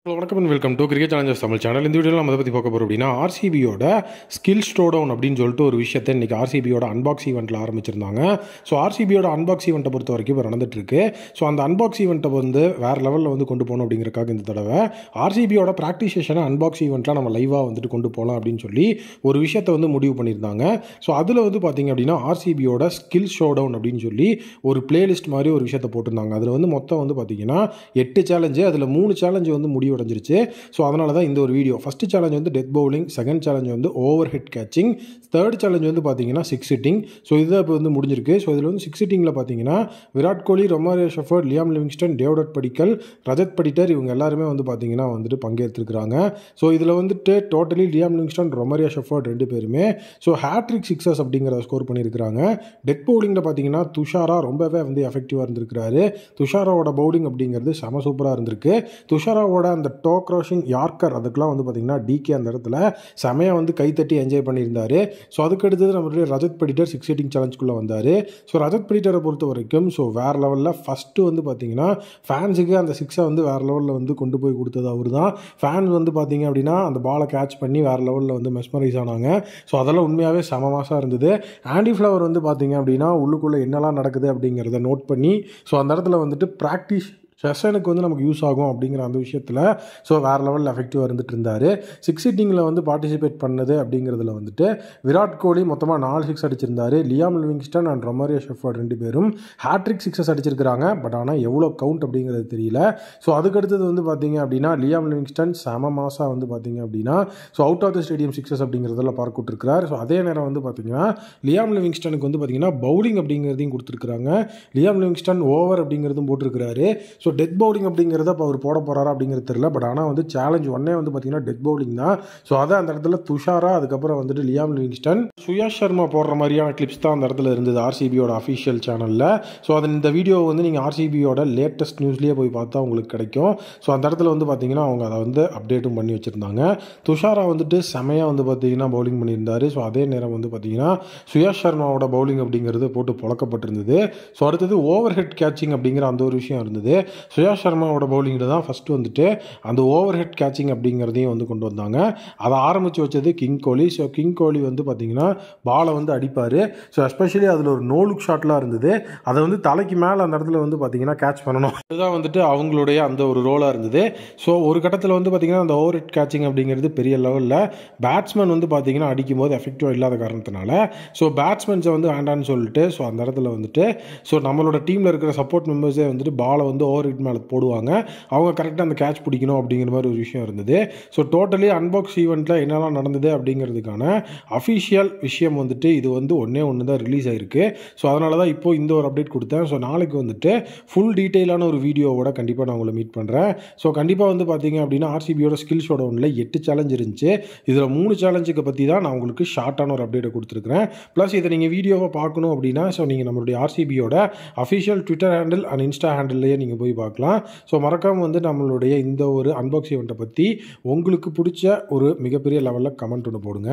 வணக்கம் and welcome to cricket Challengers Tamil channel. இந்த வீடியோவில் நம்ம அதை பற்றி பார்க்க போகிறோம் அப்படின்னா ஆர்சிபியோட ஸ்கில் ஸ்டோடவுன் அப்படின்னு சொல்லிட்டு ஒரு விஷயத்தை இன்றைக்கி ஆர்சிபியோட அன்பாக்ஸ் ஈவெண்ட்டில் ஆரம்பிச்சிருந்தாங்க. ஸோ ஆர்சிபியோட அன்பாக்ஸ் ஈவெண்ட்டை பொறுத்த வரைக்கும் இப்போ நடந்துட்டுருக்கு. ஸோ அந்த அன்பாக்ஸ் ஈவெண்ட்டை வந்து வேறு லெவலில் வந்து கொண்டு போகணும் அப்படிங்கிறக்காக இந்த தடவை ஆர்சிபியோட ப்ராக்டிஸ் செஷனை அன்பாக்ஸ் ஈவெண்ட்டில் நம்ம லைவாக வந்துட்டு கொண்டு போகலாம் அப்படின்னு சொல்லி ஒரு விஷயத்தை வந்து முடிவு பண்ணியிருந்தாங்க. ஸோ அதில் வந்து பார்த்திங்க அப்படின்னா ஆர்சிபியோட ஸ்கில் ஷோடவுன் அப்படின்னு சொல்லி ஒரு பிளேலிஸ்ட் மாதிரி ஒரு விஷயத்தை போட்டிருந்தாங்க. அதில் வந்து மொத்தம் வந்து பார்த்திங்கன்னா 8 சேலஞ்சு, அதில் 3 சேலஞ்சு வந்து முடிவடைஞ்சிருச்சு. ஸோ அதனால தான் இந்த ஒரு வீடியோ. ஃபஸ்ட்டு சேலஞ்ச் வந்து டெத் பவுலிங், செகண்ட் சேலஞ்ச் வந்து over head catching, third challenge வந்து பார்த்தீங்கன்னா 6 ஹிட்டிங். ஸோ இதுதான் இப்போ வந்து முடிஞ்சிருக்கு. ஸோ இதில் வந்து 6 ஹிட்டிங்கில் பார்த்தீங்கன்னா Virat Kohli, Romario Shepherd, Liam Livingstone, David Padikkal, Rajat Patidar இவங்க எல்லாருமே வந்து பார்த்தீங்கன்னா வந்துட்டு பங்கேற்றிருக்கிறாங்க. ஸோ இதில் வந்துட்டு totally Liam Livingstone, Romario Shepherd 2 பேருமே ஸோ ஹேட்ரிக் சிக்ஸஸ் அப்படிங்கிறத ஸ்கோர் பண்ணியிருக்கிறாங்க. டெத் பவுலிங்கில் பார்த்தீங்கன்னா துஷாரா ரொம்பவே வந்து எஃபெக்டிவாக இருந்திருக்கிறாரு. துஷாராவோட பவுலிங் அப்படிங்கிறது செம சூப்பராக இருந்திருக்கு. துஷாராவோட அந்த டோ க்ராஷிங் யார்க்கர் அதுக்கெலாம் வந்து பார்த்திங்கன்னா டிகே அந்த இடத்துல செமையாக வந்து கைத்தட்டி என்ஜாய் பண்ணியிருந்தார். ஸோ அதுக்கடுத்தது நம்மளுடைய ரஜத் படிட்டர் 6 ஹிட்டிங் சேலஞ்சுக்குள்ளே வந்தார். ஸோ ரஜத் படிட்டரை பொறுத்த வரைக்கும் ஸோ வேறு லெவலில் ஃபஸ்ட்டு வந்து பார்த்திங்கன்னா ஃபேன்ஸுக்கு அந்த 6 வந்து வேறு லெவலில் வந்து கொண்டு போய் கொடுத்தது அவர் தான். ஃபேன்ஸ் வந்து பார்த்திங்க அப்படின்னா அந்த பாலை கேட்ச் பண்ணி வேறு லெவலில் வந்து மெஸ்மரைஸ் ஆனாங்க. ஸோ அதெல்லாம் உண்மையாகவே செம மாசாக இருந்தது. ஆண்டி ஃப்ளவர் வந்து பார்த்திங்க அப்படின்னா உள்ளுக்குள்ளே என்னெல்லாம் நடக்குது அப்படிங்கிறத நோட் பண்ணி ஸோ அந்த இடத்துல வந்துட்டு ப்ராக்டிஸ் செஷனுக்கு வந்து நமக்கு யூஸ் ஆகும் அப்படிங்கிற அந்த விஷயத்தில் ஸோ வேறு லெவலில் எஃபெக்டிவாக இருந்துட்டு இருந்தார். 6 ஹிட்டிங்கில் வந்து பார்ட்டிசிபேட் பண்ணது அப்படிங்கிறதுல வந்துட்டு விராட் கோலி மொத்தமாக 4 6 அடிச்சிருந்தார். Liam Livingstone and Romario Shepherd 2 பேரும் ஹேட்ரிக் சிக்ஸஸ் அடிச்சிருக்கிறாங்க. பட் ஆனால் எவ்வளோ கவுண்ட் அப்படிங்கிறது தெரியல. ஸோ அதுக்கடுத்தது வந்து பார்த்திங்க அப்படின்னா லியாம் லிவிங்ஸ்டன் செம மாசாக வந்து பார்த்திங்க அப்படின்னா so out of the stadium sixes அப்படிங்கிறதுல பார்க்க விட்டுருக்கிறார். ஸோ அதே நேரம் வந்து பார்த்திங்கன்னா லியாம் லிவிங்ஸ்டனுக்கு வந்து பார்த்திங்கன்னா பவுலிங் அப்படிங்கிறதையும் கொடுத்துருக்குறாங்க. லியாம் லிவிங்ஸ்டன் ஓவர் அப்படிங்கிறதும் போட்டிருக்கிறாரு. ஸோ டெத் பவுலிங் அப்படிங்கிறத இப்போ அவர் போட போகிறாரா அப்படிங்கிறது தெரியல. பட் ஆனால் வந்து சேலஞ்ச் ஒன்னே வந்து பார்த்தீங்கன்னா டெத் பவுலிங் தான். ஸோ அதை அந்த இடத்துல துஷாரா, அதுக்கப்புறம் வந்துட்டு லியாம் லிவிங்ஸ்டன், சுயாஷ் சர்மா போடுற மாதிரியான கிளிப்ஸ் தான் அந்த இடத்துல இருந்தது ஆர்சிபியோட அஃபிஷியல் சேனலில். ஸோ அது இந்த வீடியோ வந்து நீங்கள் ஆர்சிபியோட லேட்டஸ்ட் நியூஸ்லேயே போய் பார்த்தா உங்களுக்கு கிடைக்கும். ஸோ அந்த இடத்துல வந்து பார்த்தீங்கன்னா அவங்க அதை வந்து அப்டேட்டும் பண்ணி வச்சுருந்தாங்க. துஷாரா வந்துட்டு செமையாக வந்து பார்த்தீங்கன்னா பவுலிங் பண்ணியிருந்தார். ஸோ அதே நேரம் வந்து பார்த்தீங்கன்னா சுயாஷ் சர்மாவோட பவுலிங் அப்படிங்கிறது போட்டு புழக்கப்பட்டிருந்தது. ஸோ அடுத்தது ஓவர் ஹெட் கேச்சிங் அப்படிங்கிற அந்த ஒரு விஷயம் இருந்தது. சுயாஷ் சர்மாவோட பவுலிங்கில் தான் ஃபஸ்ட்டு வந்துட்டு அந்த ஓவர் ஹெட் கேச்சிங் அப்படிங்கிறதையும் வந்து கொண்டு வந்தாங்க. அதை ஆரம்பித்து வச்சது கிங் கோலி. ஸோ கிங் கோலி வந்து பார்த்திங்கன்னா பாலை வந்து அடிப்பார். ஸோ எஸ்பெஷலி அதில் ஒரு நோ லுக் ஷாட்லாம் இருந்தது. அதை வந்து தலைக்கு மேலே அந்த இடத்துல வந்து பார்த்திங்கன்னா கேட்ச் பண்ணணும். அதுதான் வந்துட்டு அவங்களுடைய அந்த ஒரு ரோலாக இருந்தது. ஸோ ஒரு கட்டத்தில் வந்து பார்த்திங்கன்னா அந்த ஓவர் ஹெட் கேச்சிங் அப்படிங்கிறது பெரிய லெவலில் பேட்ஸ்மேன் வந்து பார்த்திங்கன்னா அடிக்கும்போது எஃபெக்டிவாக இல்லாத காரணத்தினால ஸோ பேட்ஸ்மேன்ஸை வந்து வேண்டான்னு சொல்லிட்டு ஸோ அந்த இடத்துல வந்துட்டு ஸோ நம்மளோட டீமில் இருக்கிற சப்போர்ட் மெம்பர்ஸே வந்துட்டு பாலை வந்து ஓவர் ஹிட் மேலே போடுவாங்க. அவங்க கரெக்டாக அந்த கேட்ச் பிடிக்கணும் அப்படிங்கிற மாதிரி ஒரு விஷயம் இருந்தது. ஸோ டோட்டலி அன்பாக்ஸ் ஈவெண்ட்டில் என்னெல்லாம் நடந்தது அப்படிங்கிறதுக்கான அஃபிஷியல் விஷயம் வந்துட்டு இது வந்து ஒன்று தான் ரிலீஸ் ஆகிருக்கு. ஸோ அதனால தான் இப்போது இந்த ஒரு அப்டேட் கொடுத்தேன். ஸோ நாளைக்கு வந்துட்டு ஃபுல் டீட்டெயிலான ஒரு வீடியோவோட கண்டிப்பாக நான் உங்களை மீட் பண்ணுறேன். ஸோ கண்டிப்பாக வந்து பார்த்தீங்க அப்படின்னா ஆர்சிபியோட ஸ்கில் ஷோடவுனில் 8 சேலஞ்ச் இருந்துச்சு. இதில் 3 சேலஞ்சுக்கு பற்றி தான் நான் உங்களுக்கு ஷார்ட்டான ஒரு அப்டேட்டை கொடுத்துருக்கிறேன். ப்ளஸ் இதை நீங்கள் வீடியோவை பார்க்கணும் அப்படின்னா ஸோ நீங்கள் நம்மளுடைய ஆர்சிபியோட official Twitter handle and Insta ஹேண்டில்லையே நீங்கள் போய் பார்க்கலாம். ஸோ மறக்காமல் வந்து நம்மளுடைய இந்த ஒரு அன்பாக்ஸ் ஈவெண்ட்டை பற்றி உங்களுக்கு பிடிச்ச ஒரு மிகப்பெரிய லெவலில் கமெண்ட் ஒன்று போடுங்க.